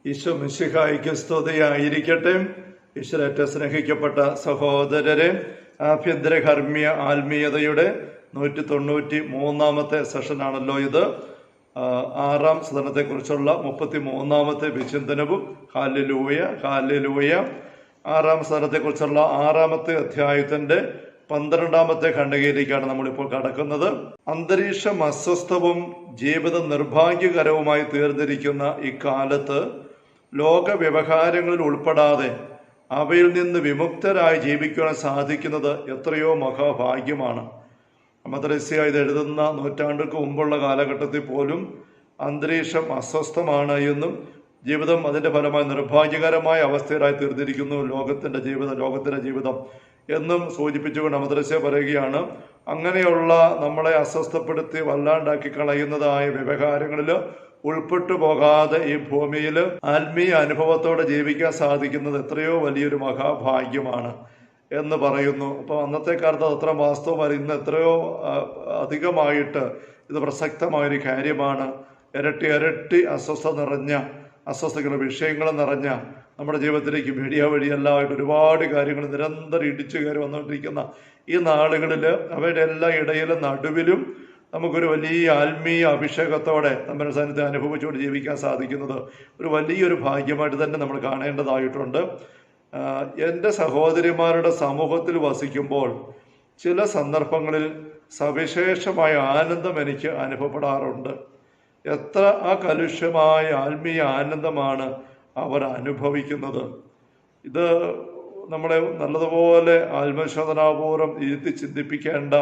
ഈശോ മിശിഹായ്ക്ക് സ്തുതിയായിരിക്കട്ടെ. ഈശ്വരേറ്റ സ്നേഹിക്കപ്പെട്ട സഹോദരരെ, ആഭ്യന്തര കർമ്മീയ ആത്മീയതയുടെ 193 സെഷനാണല്ലോ ഇത്. 6ാം സദനത്തെക്കുറിച്ചുള്ള 33 വിചിന്തനവും. Hallelujah hallelujah. 6ാം സദനത്തെക്കുറിച്ചുള്ള 6ാമത്തെ അധ്യായത്തിന്റെ 12ാമത്തെ ഖണ്ഡികയിലേക്കാണ് നമ്മളിപ്പോൾ കടക്കുന്നത്. അന്തരീക്ഷം അസ്വസ്ഥവും ജീവിതം നിർഭാഗ്യകരവുമായി തീർന്നിരിക്കുന്ന ഇക്കാലത്ത് ലോക വ്യവഹാരങ്ങളിൽ ഉൾപ്പെടാതെ അവയിൽ നിന്ന് വിമുക്തരായി ജീവിക്കുവാൻ സാധിക്കുന്നത് എത്രയോ മഹാഭാഗ്യമാണ്. മദ്രസ്യ ഇത് എഴുതുന്ന നൂറ്റാണ്ടുകൾക്ക് മുമ്പുള്ള കാലഘട്ടത്തിൽ പോലും അന്തരീക്ഷം അസ്വസ്ഥമാണ് എന്നും ജീവിതം അതിൻ്റെ ഫലമായി നിർഭാഗ്യകരമായ അവസ്ഥയിലായി തീർന്നിരിക്കുന്നു ലോകത്തിൻ്റെ ജീവിതം എന്നും സൂചിപ്പിച്ചുകൊണ്ട് മദ്രസ്യ പറയുകയാണ്. അങ്ങനെയുള്ള നമ്മളെ അസ്വസ്ഥപ്പെടുത്തി വല്ലാണ്ടാക്കി കളയുന്നതായ വ്യവഹാരങ്ങളിൽ ഉൾപ്പെട്ടു പോകാതെ ഈ ഭൂമിയിൽ ആത്മീയ അനുഭവത്തോടെ ജീവിക്കാൻ സാധിക്കുന്നത് എത്രയോ വലിയൊരു മഹാഭാഗ്യമാണ് എന്ന് പറയുന്നു. അപ്പോൾ അന്നത്തെ കാലത്ത് അത്ര വാസ്തവമായി ഇന്ന് എത്രയോ അധികമായിട്ട് ഇത് പ്രസക്തമായൊരു കാര്യമാണ്. ഇരട്ടി അസ്വസ്ഥതകളുടെ വിഷയങ്ങൾ നിറഞ്ഞ നമ്മുടെ ജീവിതത്തിലേക്ക് മീഡിയ വഴിയെല്ലാമായിട്ട് ഒരുപാട് കാര്യങ്ങൾ നിരന്തരം ഇടിച്ചു കയറി വന്നുകൊണ്ടിരിക്കുന്ന ഈ നാളുകളിൽ അവയുടെ എല്ലാ ഇടയിലും നടുവിലും നമുക്കൊരു വലിയ ആത്മീയ അഭിഷേകത്തോടെ നമ്മുടെ സാന്നിധ്യം അനുഭവിച്ചുകൊണ്ട് ജീവിക്കാൻ സാധിക്കുന്നത് ഒരു വലിയൊരു ഭാഗ്യമായിട്ട് തന്നെ നമ്മൾ കാണേണ്ടതായിട്ടുണ്ട്. എൻ്റെ സഹോദരിമാരുടെ സമൂഹത്തിൽ വസിക്കുമ്പോൾ ചില സന്ദർഭങ്ങളിൽ സവിശേഷമായ ആനന്ദം എനിക്ക് അനുഭവപ്പെടാറുണ്ട്. എത്ര കലുഷ്യമായ ആത്മീയ ആനന്ദമാണ് അവർ അനുഭവിക്കുന്നത്. ഇത് നമ്മളെ നല്ലതുപോലെ ആത്മശോധനാപൂർവ്വം ഇരുത്തി ചിന്തിപ്പിക്കേണ്ട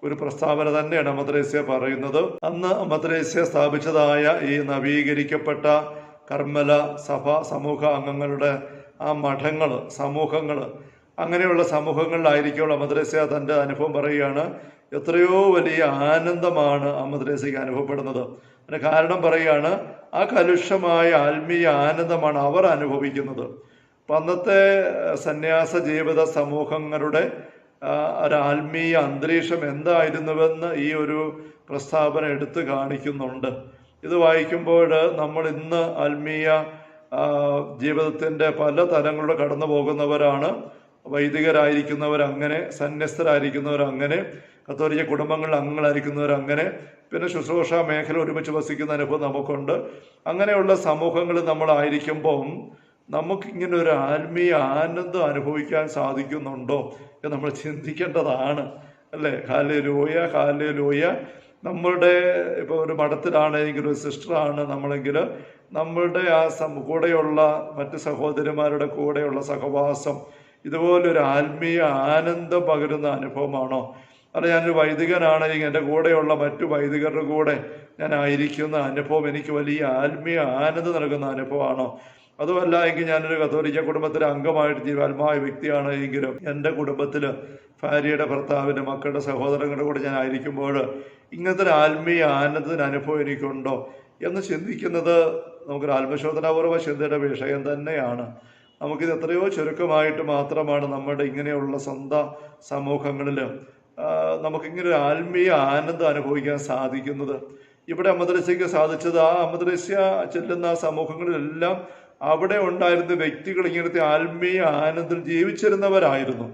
ഒരു പ്രസ്താവന തന്നെയാണ് മദ്രസ്യ പറയുന്നത്. അന്ന് മദ്രസ്യ സ്ഥാപിച്ചതായ ഈ നവീകരിക്കപ്പെട്ട കർമ്മല സഭ സമൂഹ അംഗങ്ങളുടെ ആ സമൂഹങ്ങൾ അങ്ങനെയുള്ള സമൂഹങ്ങളിലായിരിക്കുള്ള മദ്രസ്യ തൻ്റെ അനുഭവം പറയുകയാണ്. എത്രയോ വലിയ ആനന്ദമാണ് ആ മദ്രസയ്ക്ക് അനുഭവപ്പെടുന്നത്. അതിന് കാരണം പറയുകയാണ്, ആ കലുഷമായ ആത്മീയ ആനന്ദമാണ് അവർ അനുഭവിക്കുന്നത്. അപ്പം അന്നത്തെ സന്യാസ ജീവിത സമൂഹങ്ങളുടെ ഒരു ആത്മീയ അന്തരീക്ഷം എന്തായിരുന്നുവെന്ന് ഈ ഒരു പ്രസ്താവന എടുത്തു കാണിക്കുന്നുണ്ട്. ഇത് വായിക്കുമ്പോൾ നമ്മൾ ഇന്ന് ആത്മീയ ജീവിതത്തിൻ്റെ പല തലങ്ങളിലൂടെ കടന്നു പോകുന്നവരാണ്. വൈദികരായിരിക്കുന്നവരങ്ങനെ, സന്യസ്തരായിരിക്കുന്നവരങ്ങനെ, കത്തോലിക്ക കുടുംബങ്ങളിൽ അംഗങ്ങളായിരിക്കുന്നവരങ്ങനെ, പിന്നെ ശുശ്രൂഷ മേഖല ഒരുമിച്ച് വസിക്കുന്ന അനുഭവം നമുക്കുണ്ട്. അങ്ങനെയുള്ള സമൂഹങ്ങളിൽ നമ്മളായിരിക്കുമ്പം നമുക്കിങ്ങനെ ഒരു ആത്മീയ ആനന്ദം അനുഭവിക്കാൻ സാധിക്കുന്നുണ്ടോ എന്ന് നമ്മൾ ചിന്തിക്കേണ്ടതാണ്, അല്ലേ? Hallelujah hallelujah. നമ്മളുടെ ഇപ്പോൾ ഒരു മഠത്തിലാണെങ്കിൽ ഒരു സിസ്റ്ററാണ് നമ്മളെങ്കിൽ നമ്മളുടെ കൂടെയുള്ള മറ്റ് സഹോദരിമാരുടെ കൂടെയുള്ള സഹവാസം ഇതുപോലൊരു ആത്മീയ ആനന്ദം പകരുന്ന അനുഭവമാണോ? അല്ല, ഞാനൊരു വൈദികനാണെങ്കിൽ എൻ്റെ കൂടെയുള്ള മറ്റു വൈദികരുടെ കൂടെ ഞാൻ ആയിരിക്കുന്ന അനുഭവം എനിക്ക് വലിയ ആത്മീയ ആനന്ദം നൽകുന്ന അനുഭവമാണോ? അതുമല്ല എങ്കിൽ ഞാനൊരു കത്തോലിക്ക കുടുംബത്തിലെ അംഗമായിട്ട് ജീവാത്മായ വ്യക്തിയാണ് എങ്കിലും എൻ്റെ കുടുംബത്തിൽ ഭാര്യയുടെ ഭർത്താവിൻ്റെ മക്കളുടെ സഹോദരങ്ങളുടെ കൂടെ ഞാൻ ആയിരിക്കുമ്പോൾ ഇങ്ങനത്തെ ഒരു ആത്മീയ ആനന്ദത്തിന് അനുഭവം എനിക്കുണ്ടോ എന്ന് ചിന്തിക്കുന്നത് നമുക്കൊരു ആത്മശോധനാപൂർവ്വ ചിന്തയുടെ വിഷയം തന്നെയാണ്. നമുക്കിത് എത്രയോ ചുരുക്കമായിട്ട് മാത്രമാണ് നമ്മുടെ ഇങ്ങനെയുള്ള സ്വന്തം സമൂഹങ്ങളിൽ നമുക്കിങ്ങനെ ഒരു ആത്മീയ ആനന്ദം അനുഭവിക്കാൻ സാധിക്കുന്നത്. ഇവിടെ മദ്രസയ്ക്ക് സാധിച്ചത് മദ്രസ്യ ചെല്ലുന്ന സമൂഹങ്ങളിലെല്ലാം അവിടെ ഉണ്ടായിരുന്ന വ്യക്തികൾ ഇങ്ങനത്തെ ആത്മീയ ആനന്ദത്തിൽ ജീവിച്ചിരുന്നവരായിരുന്നു.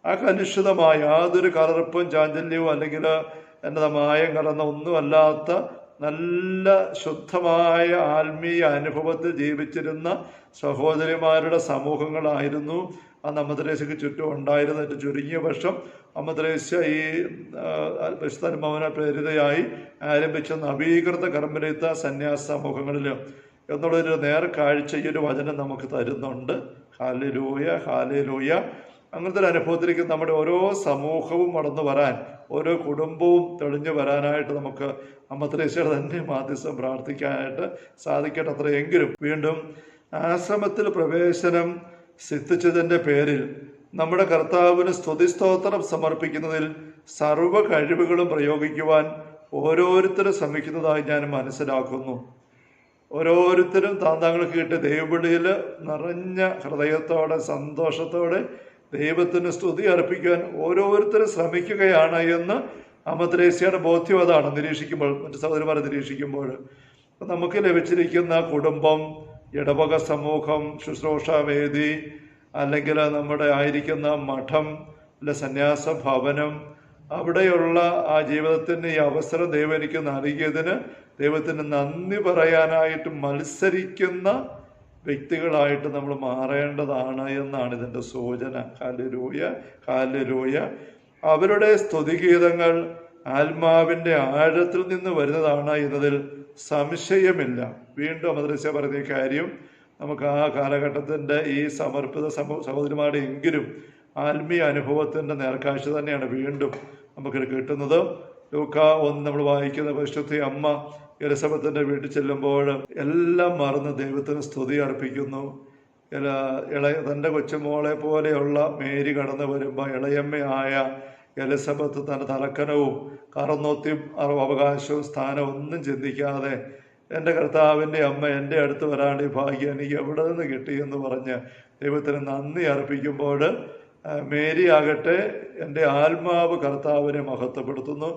കലുഷിതമായ യാതൊരു കലർപ്പും ചാഞ്ചല്യവും അല്ലെങ്കിൽ മായം കലർന്ന ഒന്നുമല്ലാത്ത നല്ല ശുദ്ധമായ ആത്മീയ അനുഭവത്തിൽ ജീവിച്ചിരുന്ന സഹോദരിമാരുടെ സമൂഹങ്ങളായിരുന്നു മദ്രസയ്ക്ക് ചുറ്റും ഉണ്ടായിരുന്നിട്ട് ചുരുങ്ങിയ വർഷം മദ്രസ ഈ വിശുദ്ധ പ്രേരിതയായി ആരംഭിച്ച നവീകൃത കർമ്മരഹിത സന്യാസ സമൂഹങ്ങളിൽ എന്നുള്ളൊരു നേർക്കാഴ്ച ഈ ഒരു വചനം നമുക്ക് തരുന്നുണ്ട്. Hallelujah hallelujah. അങ്ങനത്തെ ഒരു അനുഭവത്തിലേക്ക് നമ്മുടെ ഓരോ സമൂഹവും വളർന്നു വരാൻ, ഓരോ കുടുംബവും തെളിഞ്ഞു വരാനായിട്ട് നമുക്ക് മദ്രസയുടെ തന്നെ മാധ്യസ്ഥം പ്രാർത്ഥിക്കാനായിട്ട് സാധിക്കട്ടെ. അത്രയെങ്കിലും വീണ്ടും ആശ്രമത്തിൽ പ്രവേശനം സിദ്ധിച്ചതിൻ്റെ പേരിൽ നമ്മുടെ കർത്താവിന് സ്തുതിസ്തോത്രം സമർപ്പിക്കുന്നതിൽ സർവ്വ കഴിവുകളും പ്രയോഗിക്കുവാൻ ഓരോരുത്തരും ശ്രമിക്കുന്നതായി ഞാൻ മനസ്സിലാക്കുന്നു. ഓരോരുത്തരും താങ്കൾക്ക് കിട്ടിയ ദൈവവിളിയിൽ നിറഞ്ഞ ഹൃദയത്തോടെ സന്തോഷത്തോടെ ദൈവത്തിന് സ്തുതി അർപ്പിക്കാൻ ഓരോരുത്തരും ശ്രമിക്കുകയാണ് എന്ന് മദ്രസയുടെ ബോധ്യം അതാണ്. മറ്റു സഹോദരന്മാരെ നിരീക്ഷിക്കുമ്പോൾ നമുക്ക് ലഭിച്ചിരിക്കുന്ന കുടുംബം ഇടവക സമൂഹം, ശുശ്രൂഷാവേദി, അല്ലെങ്കിൽ നമ്മുടെ ആയിരിക്കുന്ന മഠം, അല്ലെ സന്യാസ ഭവനം, അവിടെയുള്ള ആ ജീവിതത്തിന് ഈ അവസരം ദൈവം എനിക്ക് നൽകിയതിന് ദൈവത്തിന് നന്ദി പറയാനായിട്ട് മത്സരിക്കുന്ന വ്യക്തികളായിട്ട് നമ്മൾ മാറേണ്ടതാണ് എന്നാണ് ഇതിൻ്റെ സൂചന. Hallelujah, hallelujah. അവരുടെ സ്തുതിഗീതങ്ങൾ ആത്മാവിൻ്റെ ആഴത്തിൽ നിന്ന് വരുന്നതാണ് എന്നതിൽ സംശയമില്ല. വീണ്ടും മദ്രസ പറഞ്ഞ കാര്യം നമുക്ക് ആ കാലഘട്ടത്തിൻ്റെ ഈ സമർപ്പിത സഹോദരിമാരുടെ എങ്കിലും ആത്മീയ അനുഭവത്തിൻ്റെ നേർക്കാഴ്ച തന്നെയാണ് വീണ്ടും നമുക്കിത് കിട്ടുന്നത്. ലൂക്ക 1 നമ്മൾ വായിക്കുന്ന പരിശുദ്ധ അമ്മ എലിസബത്തിന്റെ വീട്ടിൽ ചെല്ലുമ്പോൾ എല്ലാം മറന്ന് ദൈവത്തിന് സ്തുതി അർപ്പിക്കുന്നു. തൻ്റെ കൊച്ചുമോളെ പോലെയുള്ള മേരി കടന്നു വരുമ്പോൾ ഇളയമ്മയായ എലിസബത്ത് തൻ്റെ തലക്കനവും കറന്നൊത്തിയും അവകാശവും സ്ഥാനവും ഒന്നും ചിന്തിക്കാതെ എൻ്റെ കർത്താവിൻ്റെ അമ്മ എൻ്റെ അടുത്ത് വരാണ്ട് ഈ ഭാഗ്യം എനിക്ക് എവിടെ നിന്ന് കിട്ടിയെന്ന് പറഞ്ഞ് ദൈവത്തിന് നന്ദി അർപ്പിക്കുമ്പോൾ മേരി ആകട്ടെ എൻ്റെ ആത്മാവ് കർത്താവിനെ മഹത്വപ്പെടുത്തുന്നു,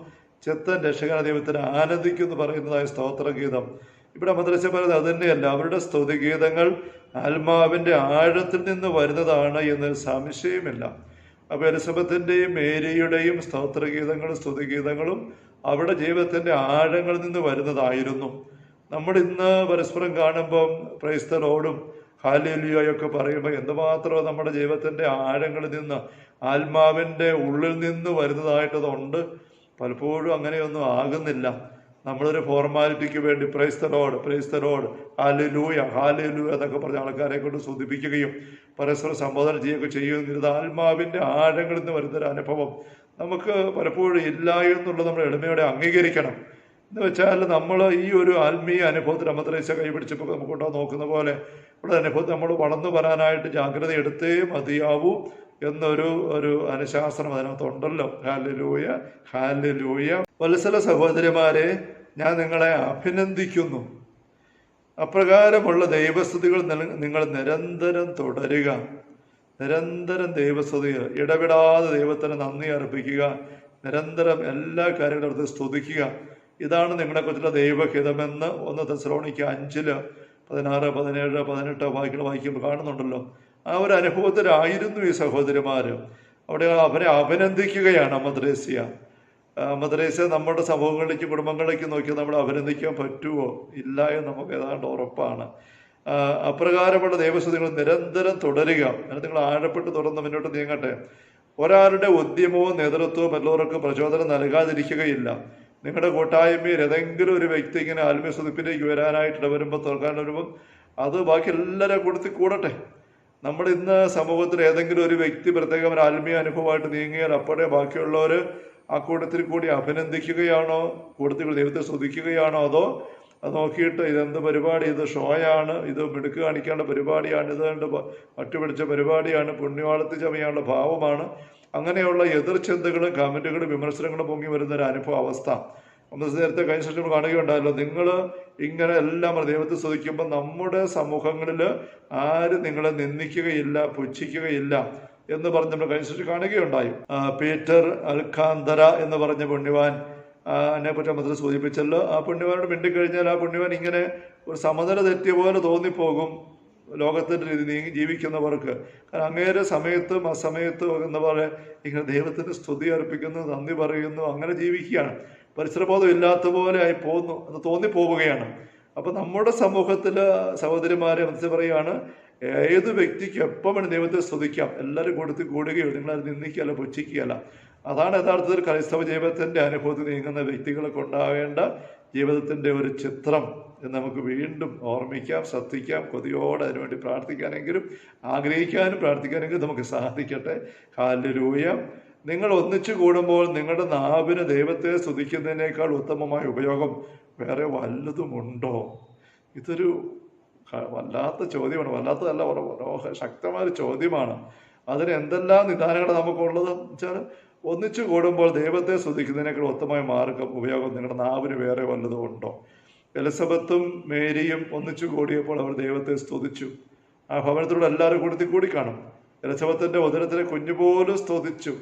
ചിത്തൻ രക്ഷകന ദൈവത്തിന് ആനന്ദിക്കുന്നു പറയുന്നതായ സ്തോത്രഗീതം. ഇവിടെ മദ്രസ പറയുന്നത് അത് തന്നെയല്ല. അവരുടെ സ്തുതിഗീതങ്ങൾ ആത്മാവിൻ്റെ ആഴത്തിൽ നിന്ന് വരുന്നതാണ് എന്ന് സംശയമില്ല. അപ്പോൾ എലിസബത്തിൻ്റെയും മേരിയുടെയും സ്തോത്രഗീതങ്ങളും സ്തുതിഗീതങ്ങളും അവരുടെ ജീവിതത്തിൻ്റെ ആഴങ്ങളിൽ നിന്ന് വരുന്നതായിരുന്നു. നമ്മളിന്ന് പരസ്പരം കാണുമ്പം പ്രൈസ് ദി ലോർഡും ഹല്ലേലൂയയൊക്കെ പറയുമ്പോൾ എന്തുമാത്രം നമ്മുടെ ജീവിതത്തിൻ്റെ ആഴങ്ങളിൽ നിന്ന് ആത്മാവിൻ്റെ ഉള്ളിൽ നിന്ന് വരുന്നതായിട്ടതുണ്ട്. പലപ്പോഴും അങ്ങനെയൊന്നും ആകുന്നില്ല. നമ്മളൊരു ഫോർമാലിറ്റിക്ക് വേണ്ടി praise the Lord, praise the Lord, hallelujah, hallelujah എന്നൊക്കെ പറഞ്ഞ ആൾക്കാരെ കൊണ്ട് സ്തുതിപ്പിക്കുകയും പരസ്പരം സംബോധന ചെയ്യുകയൊക്കെ ചെയ്യുന്നത് ആത്മാവിൻ്റെ ആഴങ്ങളിൽ നിന്ന് വരുന്നൊരു അനുഭവം നമുക്ക് പലപ്പോഴും ഇല്ല എന്നുള്ളത് നമ്മൾ എളിമയോടെ അംഗീകരിക്കണം. എന്ന് വെച്ചാൽ നമ്മൾ ഈ ഒരു ആത്മീയ അനുഭവത്തിൽ മദ്രസ കൈപിടിച്ചപ്പോൾ നമുക്കുണ്ടോ നോക്കുന്ന പോലെ ഉള്ള അനുഭവത്തിൽ നമ്മൾ വളർന്നു വരാനായിട്ട് ജാഗ്രത എടുത്തേ മതിയാവൂ എന്നൊരു അനുശാസനം അതിനകത്തുണ്ടല്ലോ. Hallelujah, hallelujah. വത്സല സഹോദരിമാരെ, ഞാൻ നിങ്ങളെ അഭിനന്ദിക്കുന്നു. അപ്രകാരമുള്ള ദൈവസ്തുതികൾ നിങ്ങൾ നിരന്തരം തുടരുക. നിരന്തരം ദൈവസ്തുതികൾ, ഇടപെടാതെ ദൈവത്തിന് നന്ദി അർപ്പിക്കുക, നിരന്തരം എല്ലാ കാര്യങ്ങളും അടുത്ത് സ്തുതിക്കുക. ഇതാണ് നിങ്ങളെക്കുറിച്ചുള്ള ദൈവഹിതമെന്ന് 1 തെസ്സലോനിക്ക 5:16, 17, 18 വായിക്കുമ്പോൾ കാണുന്നുണ്ടല്ലോ. ആ ഒരു അനുഭവത്തിലായിരുന്നു ഈ സഹോദരിമാർ. അവിടെ അവരെ അഭിനന്ദിക്കുകയാണ് മദ്രസ. നമ്മുടെ സമൂഹങ്ങളിലേക്ക് കുടുംബങ്ങളിലേക്ക് നോക്കി നമ്മൾ അഭിനന്ദിക്കാൻ പറ്റുമോ? ഇല്ല എന്ന് നമുക്ക് ഏതാണ്ട് ഉറപ്പാണ്. അപ്രകാരമുള്ള ദൈവസ്തുതികൾ നിരന്തരം തുടരുക. നിങ്ങൾ ആഴപ്പെട്ട് തുടർന്ന് മുന്നോട്ട് നീങ്ങട്ടെ. ഒരാളുടെ ഉദ്യമവും നേതൃത്വവും എല്ലാവർക്കും പ്രചോദനം നൽകാതിരിക്കുകയില്ല. നിങ്ങളുടെ കൂട്ടായ്മയിൽ ഏതെങ്കിലും ഒരു വ്യക്തി ഇങ്ങനെ ആത്മീയ സ്തുതിപ്പിലേക്ക് വരാനായിട്ട് ഇടവരുമ്പോൾ തുറക്കാൻ വരുമ്പോൾ അത് ബാക്കി എല്ലാവരും കൊടുത്ത് കൂടട്ടെ. നമ്മുടെ ഇന്ന് സമൂഹത്തിൽ ഏതെങ്കിലും ഒരു വ്യക്തി പ്രത്യേകം ഒരു ആത്മീയ അനുഭവമായിട്ട് നീങ്ങിയാൽ അപ്പോഴേ ബാക്കിയുള്ളവർ ആ കൂട്ടത്തിൽ കൂടി അഭിനന്ദിക്കുകയാണോ, കൂട്ടത്തിൽ ദൈവത്തെ സ്തുതിക്കുകയാണോ, അതോ അത് നോക്കിയിട്ട് ഇതെന്ത് പരിപാടി, ഇത് ഷോയാണ്, ഇത് മിടുക്ക് കാണിക്കാനുള്ള പരിപാടിയാണ്, ഇത് കണ്ട് മറ്റുപിടിച്ച പരിപാടിയാണ്, പുണ്യവാളത്തി ചമയാനുള്ള ഭാവമാണ്, അങ്ങനെയുള്ള എതിർചിന്തകളും കമന്റുകളും വിമർശനങ്ങളും പൊങ്ങി വരുന്ന ഒരു അനുഭവ അവസ്ഥ നമ്മൾ നേരത്തെ കഴിഞ്ഞ ശേഷം കാണുകയുണ്ടായല്ലോ. നിങ്ങൾ ഇങ്ങനെ എല്ലാം ദൈവത്തെ സ്തുതിക്കുമ്പോൾ നമ്മുടെ സമൂഹങ്ങളിൽ ആരും നിങ്ങളെ നിന്ദിക്കുകയില്ല, പുച്ഛിക്കുകയില്ല എന്ന് പറഞ്ഞ് നമ്മൾ കഴിഞ്ഞ ശേഷം കാണുകയുണ്ടായി. പീറ്റർ അൽഖാന്തര എന്ന് പറഞ്ഞ പുണ്യവാൻ എന്നെ പറ്റി മദ്രസ സൂചിപ്പിച്ചല്ലോ. ആ പുണ്യവാനോട് മിണ്ടിക്കഴിഞ്ഞാൽ ആ പുണ്യവാൻ ഇങ്ങനെ ഒരു സമനില തെറ്റിയ പോലെ തോന്നിപ്പോകും ലോകത്തിൻ്റെ രീതി ജീവിക്കുന്നവർക്ക്. കാരണം അങ്ങേരെ സമയത്തും അസമയത്തും എന്താ പറയുക ഇങ്ങനെ ദൈവത്തിന് സ്തുതി അർപ്പിക്കുന്നു, നന്ദി പറയുന്നു, അങ്ങനെ ജീവിക്കുകയാണ്. പരിസരബോധം ഇല്ലാത്ത പോലെ ആയി പോകുന്നു എന്ന് തോന്നിപ്പോവുകയാണ്. അപ്പം നമ്മുടെ സമൂഹത്തിൽ സഹോദരിമാരെ മനസ്സിൽ പറയുകയാണ്, ഏത് വ്യക്തിക്ക് എപ്പം വേണം ദൈവത്തെ സ്തുതിക്കാം, എല്ലാവരും കൊടുത്ത് കൂടുകയോ നിങ്ങളത് നിന്ദിക്കുകയല്ല, പുച്ഛിക്കുകയല്ല. അതാണ് യഥാർത്ഥത്തിൽ ക്രൈസ്തവ ജീവിതത്തിൻ്റെ അനുഭവത്തിൽ നീങ്ങുന്ന വ്യക്തികൾക്ക് ഉണ്ടാവേണ്ട ജീവിതത്തിൻ്റെ ഒരു ചിത്രം എന്ന് നമുക്ക് വീണ്ടും ഓർമ്മിക്കാം, ശ്രദ്ധിക്കാം, കൊതിയോടെ അതിനുവേണ്ടി പ്രാർത്ഥിക്കാനെങ്കിലും ആഗ്രഹിക്കാനും പ്രാർത്ഥിക്കാനെങ്കിലും നമുക്ക് സാധിക്കട്ടെ. ഹല്ലേലൂയ. നിങ്ങൾ ഒന്നിച്ചു കൂടുമ്പോൾ നിങ്ങളുടെ നാവിന് ദൈവത്തെ സ്തുതിക്കുന്നതിനേക്കാൾ ഉത്തമമായ ഉപയോഗം വേറെ വല്ലതുമുണ്ടോ? ഇതൊരു വല്ലാത്ത ചോദ്യമാണ്. വല്ലാത്തതല്ല, ശക്തമായ ചോദ്യമാണ്. അതിന് എന്തെല്ലാം നിദാനങ്ങൾ നമുക്കുള്ളത് വെച്ചാൽ ഒന്നിച്ചു കൂടുമ്പോൾ ദൈവത്തെ സ്തുതിക്കുന്നതിനേക്കാൾ ഉത്തമമായ മാർഗം ഉപയോഗം നിങ്ങളുടെ നാവിന് വേറെ വല്ലതും ഉണ്ടോ? എലിസബത്തും മേരിയും ഒന്നിച്ചു കൂടിയപ്പോൾ അവർ ദൈവത്തെ സ്തുതിച്ചു. ആ ഭവനത്തിലൂടെ എല്ലാവരും കൂടി കാണും. എലിസബത്തിന്റെ ഉദരത്തിലെ കുഞ്ഞുപോലും സ്തുതിച്ചു,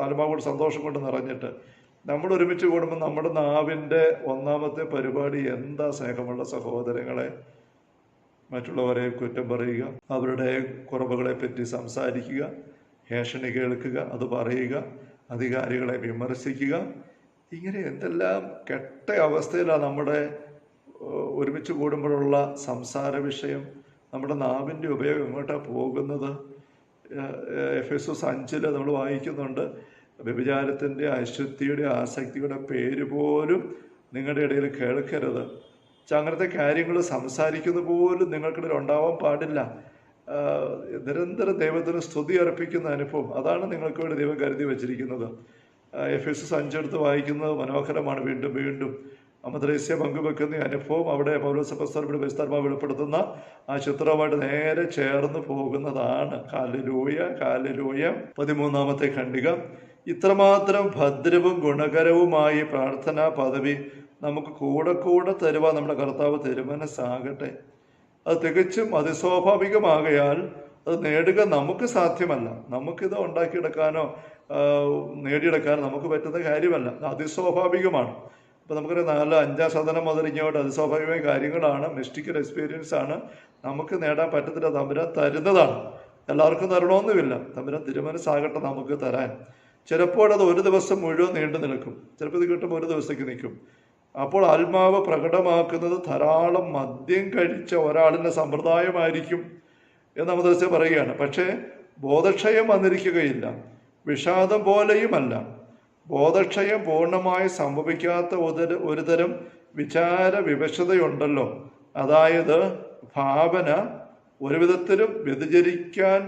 ആത്മാവോട് സന്തോഷം കൊണ്ട് നിറഞ്ഞിട്ട്. നമ്മൾ ഒരുമിച്ച് കൂടുമ്പോൾ നമ്മുടെ നാവിൻ്റെ ഒന്നാമത്തെ പരിപാടി എന്താ? സ്നേഹമുള്ള സഹോദരങ്ങളെ, മറ്റുള്ളവരെ കുറ്റം പറയുക, അവരുടെ കുറവുകളെ പറ്റി സംസാരിക്കുക, ഭേഷണി കേൾക്കുക, അത് പറയുക, അധികാരികളെ വിമർശിക്കുക. ഇങ്ങനെ എന്തെല്ലാം കെട്ട അവസ്ഥയിലാണ് നമ്മുടെ ഒരുമിച്ച് കൂടുമ്പോഴുള്ള സംസാര വിഷയം. നമ്മുടെ നാവിൻ്റെ ഉപയോഗം എങ്ങോട്ടാണ് പോകുന്നത്? എഫെസോസ് 5 നമ്മൾ വായിക്കുന്നുണ്ട്, വ്യഭിചാരത്തിൻ്റെ, അശുദ്ധിയുടെ, ആസക്തിയുടെ പേര് പോലും നിങ്ങളുടെ ഇടയിൽ കേൾക്കരുത്. അങ്ങനത്തെ കാര്യങ്ങൾ സംസാരിക്കുന്ന പോലും നിങ്ങൾക്കിടയിൽ ഉണ്ടാവാൻ പാടില്ല. നിരന്തരം ദൈവത്തിന് സ്തുതി അർപ്പിക്കുന്ന അനുഭവം, അതാണ് നിങ്ങൾക്ക് വേണ്ടി ദൈവം കരുതി വച്ചിരിക്കുന്നത്. എഫെസോസ് 5 എടുത്ത് വായിക്കുന്നത് മനോഹരമാണ്. വീണ്ടും വീണ്ടും അമദ്രേസ്യ പങ്കുവെക്കുന്ന അനുഭവം അവിടെ പൗലോസപ്പോസ്തലൻ പരിശുദ്ധാത്മാവ് വെളിപ്പെടുത്തുന്ന ആ ചിത്രവുമായിട്ട് നേരെ ചേർന്ന് പോകുന്നതാണ്. Hallelujah, hallelujah. 13-ാമത്തെ ഖണ്ഡിക. ഇത്രമാത്രം ഭദ്രവും ഗുണകരവുമായി പ്രാർത്ഥനാ പദവി നമുക്ക് കൂടെ കൂടെ തരുവാൻ നമ്മുടെ കർത്താവ് തിരുമനസ്സാകട്ടെ. അത് തികച്ചും അതിസ്വാഭാവികമാകയാൽ അത് നേടുക നമുക്ക് സാധ്യമല്ല. നമുക്കിത് ഉണ്ടാക്കിയെടുക്കാനോ നേടിയെടുക്കാനോ നമുക്ക് പറ്റുന്ന കാര്യമല്ല. അതിസ്വാഭാവികമാണ്. അപ്പോൾ നമുക്കൊരു 4-5 മുതൽ ഇങ്ങോട്ട് അതിസ്വാഭാവികമായ കാര്യങ്ങളാണ്, മിസ്റ്റിക്കൽ എക്സ്പീരിയൻസ് ആണ്. നമുക്ക് നേടാൻ പറ്റത്തില്ല, തമ്പുരാൻ തരുന്നതാണ്. എല്ലാവർക്കും തരണമെന്നുമില്ല. തമ്പുരാൻ തിരുമനസ്സാകട്ടെ നമുക്ക് തരാൻ. ചിലപ്പോൾ അത് ഒരു ദിവസം മുഴുവൻ നീണ്ടു നിൽക്കും, ചിലപ്പോൾ ഇത് കിട്ടുമ്പോൾ ഒരു ദിവസത്തേക്ക് നിൽക്കും. അപ്പോൾ ആത്മാവ് പ്രകടമാക്കുന്നത് ധാരാളം മദ്യം കഴിച്ച ഒരാളിൻ്റെ സമ്പ്രദായമായിരിക്കും എന്ന് അമദ്രസ്യ പറയുകയാണ്. പക്ഷേ ബോധക്ഷയം വന്നിരിക്കുകയില്ല, വിഷാദം പോലെയുമല്ല. ബോധക്ഷയം പൂർണ്ണമായി സംഭവിക്കാത്ത ഒരുതരം വിചാര വിവശതയുണ്ടല്ലോ. അതായത് ഭാവന ഒരു വിധത്തിലും വ്യതിചരിക്കാൻ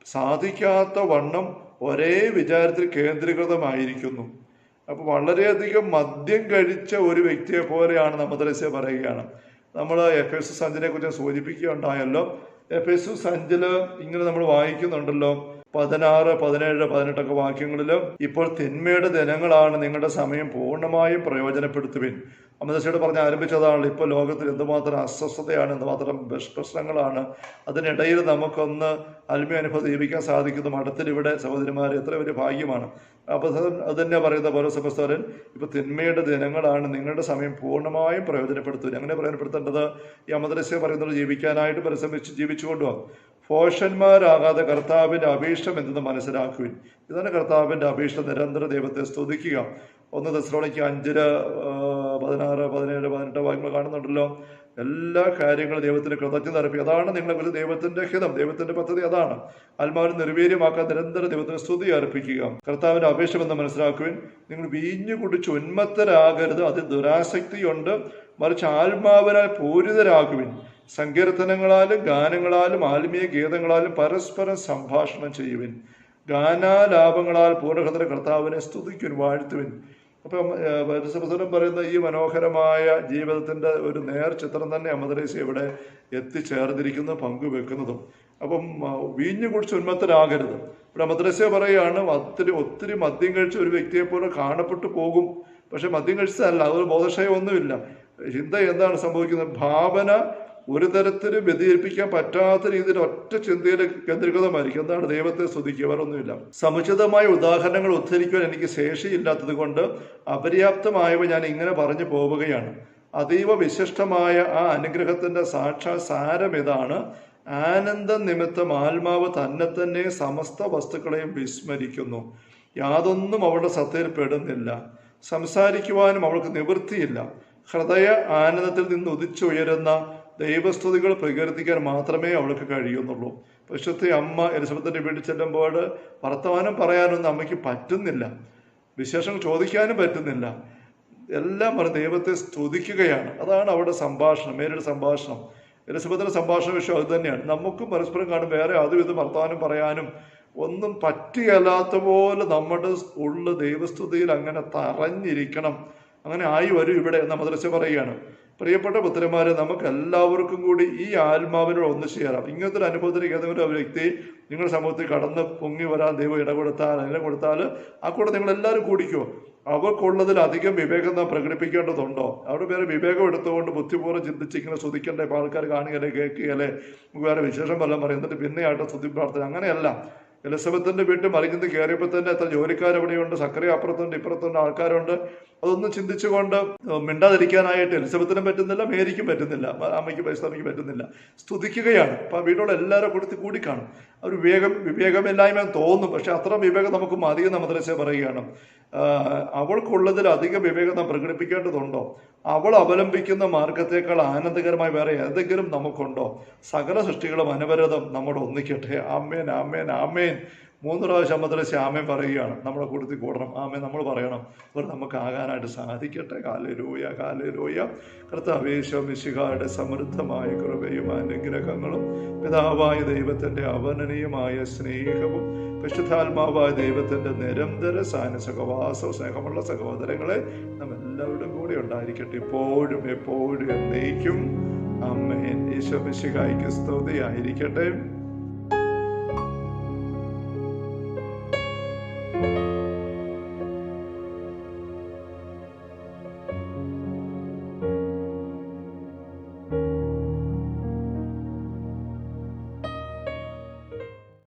സാധിക്കാത്ത വണ്ണം ഒരേ വിചാരത്തിൽ കേന്ദ്രീകൃതമായിരിക്കുന്നു. അപ്പോൾ വളരെയധികം മദ്യം കഴിച്ച ഒരു വ്യക്തിയെ പോലെയാണ് അമദ്രസ്യ പറയുകയാണ്. നമ്മൾ എഫെസോസ് 5 കുറിച്ച് സൂചിപ്പിക്കുകയുണ്ടായല്ലോ. എഫെസോസ് 5 ഇങ്ങനെ നമ്മൾ വായിക്കുന്നുണ്ടല്ലോ, 16, 17, 18 വാക്യങ്ങളിൽ, ഇപ്പോൾ തിന്മയുടെ ദിനങ്ങളാണ്, നിങ്ങളുടെ സമയം പൂർണ്ണമായും പ്രയോജനപ്പെടുത്തുവിൻ. അമദ്രസ്യയോട് പറഞ്ഞ് ആരംഭിച്ചതാണ്. ഇപ്പോൾ ലോകത്തിൽ എന്തുമാത്രം അസ്വസ്ഥതയാണ്, എന്തുമാത്രം പ്രശ്നങ്ങളാണ്. അതിനിടയിൽ നമുക്കൊന്ന് ആത്മീയ അനുഭവം ജീവിക്കാൻ സാധിക്കുന്നു. മഠത്തിൽ ഇവിടെ സഹോദരിമാർ എത്ര വലിയ ഭാഗ്യമാണ്. അപ്പോൾ അത് തന്നെ പറയുന്ന പൗലോസപ്പോസ്തലൻ, ഇപ്പോൾ തിന്മയുടെ ദിനങ്ങളാണ്, നിങ്ങളുടെ സമയം പൂർണ്ണമായും പ്രയോജനപ്പെടുത്തുവിൻ. അങ്ങനെ പ്രയോജനപ്പെടുത്തേണ്ടത് ഈ അമദ്രസ്യ പറയുന്നത് ജീവിക്കാനായിട്ട് പരിശ്രമിച്ച് ജീവിച്ചു കൊണ്ടുപോകാം. ഫോഷന്മാരാകാതെ കർത്താവിൻ്റെ അഭീഷ്ടം എന്തെന്ന് മനസ്സിലാക്കുവിൻ. ഇതാണ് കർത്താവിൻ്റെ അഭീഷ്ടം. നിരന്തരം ദൈവത്തെ സ്തുതിക്കുക. 1 തെസ്സലോനിക്ക 5, 16, 17, 18 വാക്യങ്ങൾ കാണുന്നുണ്ടല്ലോ. എല്ലാ കാര്യങ്ങളും ദൈവത്തിന് കൃതജ്ഞത അർപ്പിക്കുക. അതാണ് നിങ്ങളെ ദൈവത്തിന്റെ ഹിതം, ദൈവത്തിന്റെ പദ്ധതി അതാണ്. ആത്മാവിനെ നിർവീര്യമാക്കാൻ നിരന്തരം ദൈവത്തിന് സ്തുതി അർപ്പിക്കുക. കർത്താവിന്റെ അപേക്ഷമെന്ന് മനസ്സിലാക്കുവിൻ. നിങ്ങൾ വീഞ്ഞു കുടിച്ച് ഉന്മത്തരാകരുത്, അതിൽ ദുരാസക്തിയുണ്ട്. മറിച്ച് ആത്മാവിനാൽ പൂരിതരാകുവിൻ. സങ്കീർത്തനങ്ങളാലും ഗാനങ്ങളാലും ആത്മീയ ഗീതങ്ങളാലും പരസ്പരം സംഭാഷണം ചെയ്യുവിൻ. ഗാനാലാപങ്ങളാൽ പൂർണ്ണഹൃദയ കർത്താവിനെ സ്തുതിക്കുവിൻ, വാഴ്ത്തുവിൻ. അപ്പം പരിസരം പറയുന്ന ഈ മനോഹരമായ ജീവിതത്തിൻ്റെ ഒരു ചിത്രം തന്നെ അമദ്രസ്യ ഇവിടെ എത്തിച്ചേർന്നിരിക്കുന്നു, പങ്കുവെക്കുന്നതും. അപ്പം വീഞ്ഞു കുടിച്ച് ഉന്മത്തരാകരുത്. ഇവിടെ അമദ്രസ്യ പറയുകയാണ്, ഒത്തിരി മദ്യം കഴിച്ച ഒരു വ്യക്തിയെ പോലെ കാണപ്പെട്ടു പോകും. പക്ഷെ മദ്യം കഴിച്ചതല്ല, അതൊരു ബോധക്ഷയമൊന്നുമില്ല. ചിന്ത എന്താണ് സംഭവിക്കുന്നത്? ഭാവന ഒരു തരത്തിലും വ്യതിചലിപ്പിക്കാൻ പറ്റാത്ത രീതിയിൽ ഒറ്റ ചിന്തയിൽ കേന്ദ്രീകൃതമായിരിക്കും. എന്താണ്? ദൈവത്തെ സ്തുതിക്കുക, വേറൊന്നുമില്ല. സമുചിതമായ ഉദാഹരണങ്ങൾ ഉദ്ധരിക്കുവാൻ എനിക്ക് ശേഷിയില്ലാത്തത് കൊണ്ട് അപര്യാപ്തമായവ ഞാൻ ഇങ്ങനെ പറഞ്ഞു പോവുകയാണ്. അതീവ വിശിഷ്ടമായ ആ അനുഗ്രഹത്തിന്റെ സാക്ഷാൽ സാരം ഇതാണ്: ആനന്ദം നിമിത്തം ആത്മാവ് തന്നെ സമസ്ത വസ്തുക്കളെയും വിസ്മരിക്കുന്നു. യാതൊന്നും അവളുടെ സത്തയിൽ പെടുന്നില്ല. സംസാരിക്കുവാനും അവൾക്ക് നിവൃത്തിയില്ല. ഹൃദയ ആനന്ദത്തിൽ നിന്ന് ഉദിച്ചുയരുന്ന ദൈവസ്തുതികൾ പ്രകീർത്തിക്കാൻ മാത്രമേ അവൾക്ക് കഴിയുന്നുള്ളൂ. പരിശുദ്ധ അമ്മ എലിസബത്തിന്റെ വീട്ടിൽ ചെല്ലുമ്പോൾ വർത്തമാനം പറയാനൊന്നും അമ്മയ്ക്ക് പറ്റുന്നില്ല, വിശേഷങ്ങൾ ചോദിക്കാനും പറ്റുന്നില്ല. എല്ലാം പറഞ്ഞ് ദൈവത്തെ സ്തുതിക്കുകയാണ്. അതാണ് അവിടെ സംഭാഷണം, മേരുടെ സംഭാഷണം. എലിസബത്തിന്റെ സംഭാഷണ വിഷയം അത് തന്നെയാണ്. നമുക്കും പരസ്പരം കാണും വേറെ അതും ഇതും വർത്തമാനം പറയാനും ഒന്നും പറ്റുകയല്ലാത്ത പോലെ നമ്മുടെ ഉള്ള ദൈവസ്തുതിയിൽ അങ്ങനെ തറഞ്ഞിരിക്കണം. അങ്ങനെ ആയി വരും ഇവിടെ എന്ന് അമദ്രസ്യ പറയുകയാണ്. പ്രിയപ്പെട്ട പുത്രന്മാരെ, നമുക്ക് എല്ലാവർക്കും കൂടി ഈ ആത്മാവിനോട് ഒന്ന് ചേരാം. ഇങ്ങനത്തെ ഒരു അനുഭവത്തിലേക്ക് ഏതെങ്കിലും ഒരു വ്യക്തി നിങ്ങളുടെ സമൂഹത്തിൽ കടന്ന് പൊങ്ങി വരാൻ ദൈവം ഇടകൊടുത്താൽ ആ കൂടെ നിങ്ങളെല്ലാവരും കൂടിക്കുമോ? അവർക്കുള്ളതിൽ അധികം വിവേകം നാം പ്രകടിപ്പിക്കേണ്ടതുണ്ടോ? അവിടെ വേറെ വിവേകം എടുത്തുകൊണ്ട് ബുദ്ധിപൂർവ്വം ചിന്തിച്ച് ഇങ്ങനെ സ്തുതിക്കേണ്ട ഇപ്പോൾ ആൾക്കാർ കാണുകയല്ലേ, കേൾക്കുകയല്ലേ, വേറെ വിശേഷം വല്ലതും പറയും, എന്നിട്ട് പിന്നെ ആയിട്ട് സ്തുതി പ്രാർത്ഥന. അങ്ങനെയല്ല. എലിസബത്തിന്റെ വീട്ടിൽ മറിഞ്ഞത് കയറിയപ്പോൾ തന്നെ എത്ര ജോലിക്കാരവിടെയുണ്ട്, സക്കറിയ അപ്പുറത്തുണ്ട്, ഇപ്പുറത്തുണ്ട്, ആൾക്കാരുണ്ട്. അതൊന്നും ചിന്തിച്ചുകൊണ്ട് മിണ്ടാതിരിക്കാനായിട്ട് എലിസബത്തിനും പറ്റുന്നില്ല, മേരിക്കും പറ്റുന്നില്ല, അമ്മയ്ക്ക് പരിശ്രമിക്ക് പറ്റുന്നില്ല. സ്തുതിക്കുകയാണ്. അപ്പം ആ വീട്ടിലുള്ള എല്ലാവരും കൊടുത്ത് കൂടിക്കാണും. ഒരു വിവേകമില്ലായ്മ തോന്നും, പക്ഷെ അത്ര വിവേകം നമുക്ക് മതിയെന്ന് മദ്രസ പറയുകയാണ്. അവൾക്കുള്ളതിൽ അധികം വിവേകം നാം പ്രകടിപ്പിക്കേണ്ടതുണ്ടോ? അവൾ അവലംബിക്കുന്ന മാർഗത്തേക്കാൾ ആനന്ദകരമായി വേറെ ഏതെങ്കിലും നമുക്കുണ്ടോ? സകല സൃഷ്ടികളും അനവരതം നമ്മോട് ഒന്നിക്കട്ടെ. ആമേൻ, ആമേൻ, ആമേൻ. 3 പ്രാവശ്യം മദ്രസ ആമേൻ പറയുകയാണ്. നമ്മളെ കൂട്ടത്തിൽ കൂടണം. ആമേൻ നമ്മൾ പറയണം. അവർ നമുക്ക് ആകാനായിട്ട് സാധിക്കട്ടെ. Hallelujah, hallelujah. കർത്താവേ മിശിഹായുടെ സമൃദ്ധമായ കൃപയും അനുഗ്രഹങ്ങളും പിതാവായ ദൈവത്തിൻ്റെ അവർണ്ണനീയമായ സ്നേഹവും പരിശുദ്ധാത്മാവായ ദൈവത്തിൻ്റെ നിരന്തര സഹവാസവും സ്നേഹമുള്ള സഹോദരങ്ങളെ നമ്മെല്ലാവരുടെയും കൂടെ ഉണ്ടായിരിക്കട്ടെ, ഇപ്പോഴും എപ്പോഴും എന്നേക്കും. ആമേൻ. ഈശോ മിശിഹായ്ക്ക് സ്തുതിയായിരിക്കട്ടെ.